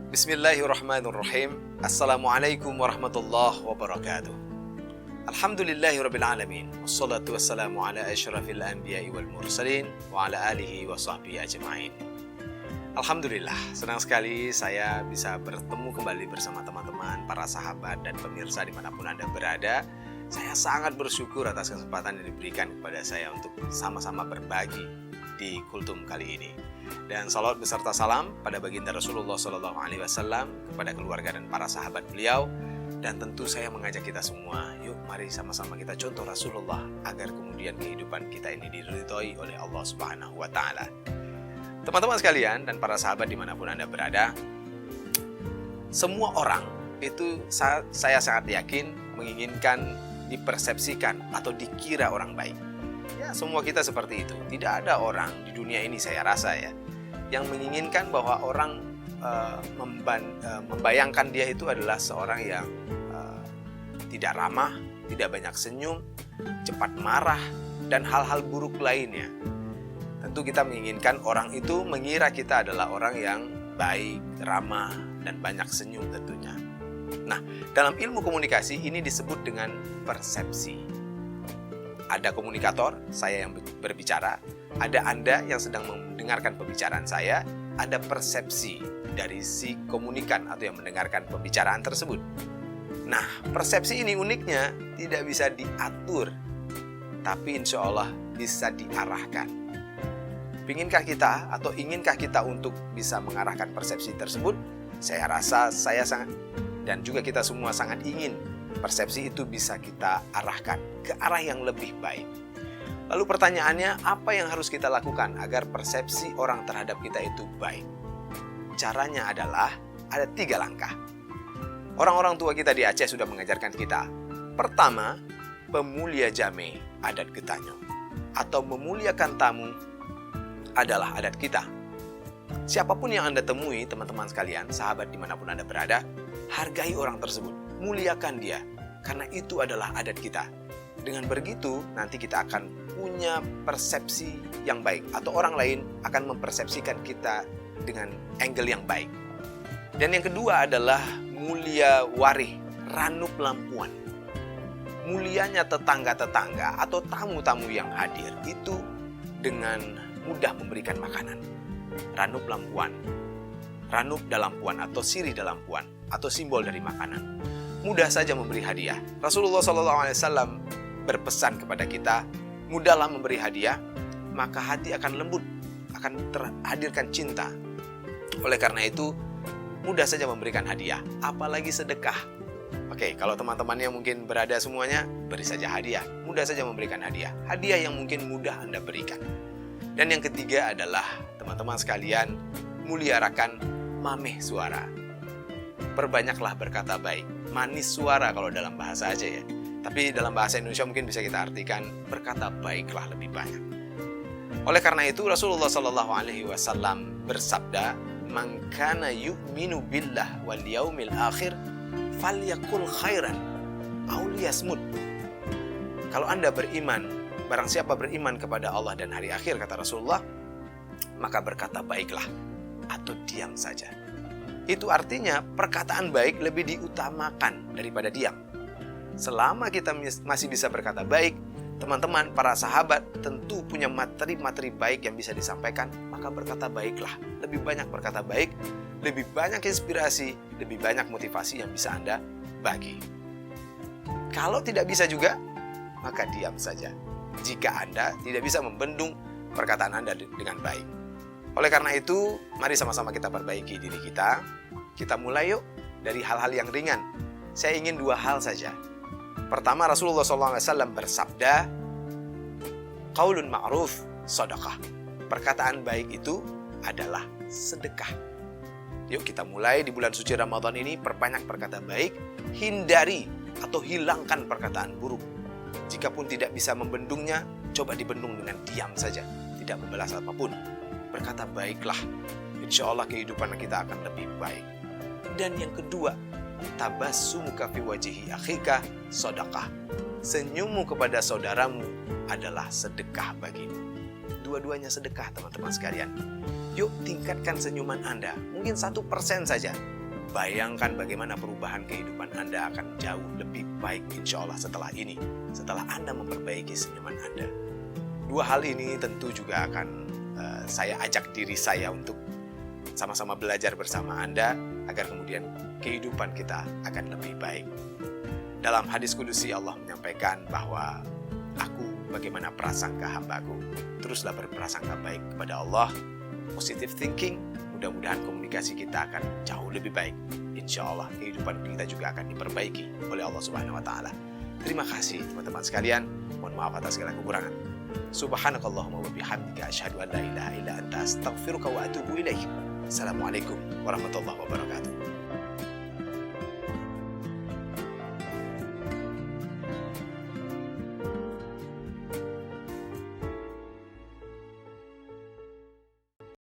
Bismillahirrahmanirrahim. Assalamualaikum warahmatullahi wabarakatuh. Alhamdulillahirrabbilalamin. Wassalatu wassalamu ala asyrafil anbiya'i wal mursalin wa ala alihi wa sahbihi ajma'in. Alhamdulillah, senang sekali saya bisa bertemu kembali bersama teman-teman, para sahabat dan pemirsa dimanapun Anda berada. Saya sangat bersyukur atas kesempatan yang diberikan kepada saya untuk sama-sama berbagi di Kultum kali ini. Dan salawat beserta salam pada baginda Rasulullah SAW, kepada keluarga dan para sahabat beliau. Dan tentu saya mengajak kita semua, yuk mari sama-sama kita contoh Rasulullah agar kemudian kehidupan kita ini diridhoi oleh Allah Subhanahu wa Ta'ala. Teman-teman sekalian dan para sahabat dimanapun Anda berada, semua orang itu saya sangat yakin menginginkan dipersepsikan atau dikira orang baik. Ya, semua kita seperti itu. Tidak ada orang di dunia ini, saya rasa ya, yang menginginkan bahwa orang membayangkan dia itu adalah seorang yang tidak ramah, tidak banyak senyum, cepat marah, dan hal-hal buruk lainnya. Tentu kita menginginkan orang itu mengira kita adalah orang yang baik, ramah, dan banyak senyum tentunya. Nah, dalam ilmu komunikasi ini disebut dengan persepsi. Ada komunikator, saya yang berbicara, ada Anda yang sedang mendengarkan pembicaraan saya, ada persepsi dari si komunikan atau yang mendengarkan pembicaraan tersebut. Nah, persepsi ini uniknya tidak bisa diatur, tapi insya Allah bisa diarahkan. Inginkah kita untuk bisa mengarahkan persepsi tersebut? Saya rasa saya sangat, dan juga kita semua sangat ingin persepsi itu bisa kita arahkan ke arah yang lebih baik. Lalu pertanyaannya, apa yang harus kita lakukan agar persepsi orang terhadap kita itu baik? Caranya adalah ada 3 langkah. Orang-orang tua kita di Aceh sudah mengajarkan kita. Pertama, pemulia jame adat getanyo, atau memuliakan tamu adalah adat kita. Siapapun yang Anda temui, teman-teman sekalian, sahabat dimanapun Anda berada, hargai orang tersebut. Muliakan dia, karena itu adalah adat kita. Dengan begitu, nanti kita akan punya persepsi yang baik, atau orang lain akan mempersepsikan kita dengan angle yang baik. Dan yang kedua adalah mulia warih, ranup lampuan. Mulianya tetangga-tetangga atau tamu-tamu yang hadir itu dengan mudah memberikan makanan. Ranup lampuan, ranup dalam puan atau sirih dalam puan, atau simbol dari makanan. Mudah saja memberi hadiah. Rasulullah SAW berpesan kepada kita, mudahlah memberi hadiah, maka hati akan lembut, akan terhadirkan cinta. Oleh karena itu, mudah saja memberikan hadiah, apalagi sedekah. Oke, kalau teman-temannya mungkin berada semuanya, beri saja hadiah. Mudah saja memberikan hadiah. Hadiah yang mungkin mudah Anda berikan. Dan yang ketiga adalah, teman-teman sekalian, muliakan mameh suara. Perbanyaklah berkata baik. Manis suara kalau dalam bahasa Aceh ya. Tapi dalam bahasa Indonesia mungkin bisa kita artikan berkata baiklah lebih banyak. Oleh karena itu Rasulullah SAW bersabda, "Man kana yu'minu billah wal yaumil akhir falyakul khairan aw liyasmut." Kalau Anda beriman, barang siapa beriman kepada Allah dan hari akhir, kata Rasulullah, maka berkata baiklah atau diam saja. Itu artinya perkataan baik lebih diutamakan daripada diam. Selama kita masih bisa berkata baik, teman-teman, para sahabat tentu punya materi-materi baik yang bisa disampaikan, maka berkata baiklah. Lebih banyak berkata baik, lebih banyak inspirasi, lebih banyak motivasi yang bisa Anda bagi. Kalau tidak bisa juga, maka diam saja. Jika Anda tidak bisa membendung perkataan Anda dengan baik. Oleh karena itu, mari sama-sama kita perbaiki diri kita. Kita mulai yuk dari hal-hal yang ringan. Saya ingin 2 hal saja. Pertama, Rasulullah SAW bersabda, qaulun ma'ruf sedekah. Perkataan baik itu adalah sedekah. Yuk kita mulai di bulan suci Ramadan ini, perbanyak perkata baik, hindari atau hilangkan perkataan buruk. Jikapun tidak bisa membendungnya, coba dibendung dengan diam saja, tidak membalas apapun. Berkata baiklah, insya Allah kehidupan kita akan lebih baik. Dan yang kedua, tabassumuka fi wajhi akhika shadaqah. Senyummu kepada saudaramu adalah sedekah bagimu. Dua-duanya sedekah, teman-teman sekalian. Yuk tingkatkan senyuman Anda, mungkin 1% saja. Bayangkan bagaimana perubahan kehidupan Anda akan jauh lebih baik insya Allah setelah ini, setelah Anda memperbaiki senyuman Anda. Dua hal ini tentu juga akan saya ajak diri saya untuk sama-sama belajar bersama Anda, agar kemudian kehidupan kita akan lebih baik. Dalam hadis kudusi Allah menyampaikan bahwa aku bagaimana prasangka hambaku, teruslah berprasangka baik kepada Allah, positive thinking, mudah-mudahan komunikasi kita akan jauh lebih baik. Insya Allah kehidupan kita juga akan diperbaiki oleh Allah Subhanahu wa Ta'ala. Terima kasih teman-teman sekalian, mohon maaf atas segala kekurangan. Subhanakallahumma wa bihamdika asyhadu an la ilaha illa anta astaghfiruka wa atubu ilaik. Assalamualaikum warahmatullahi wabarakatuh.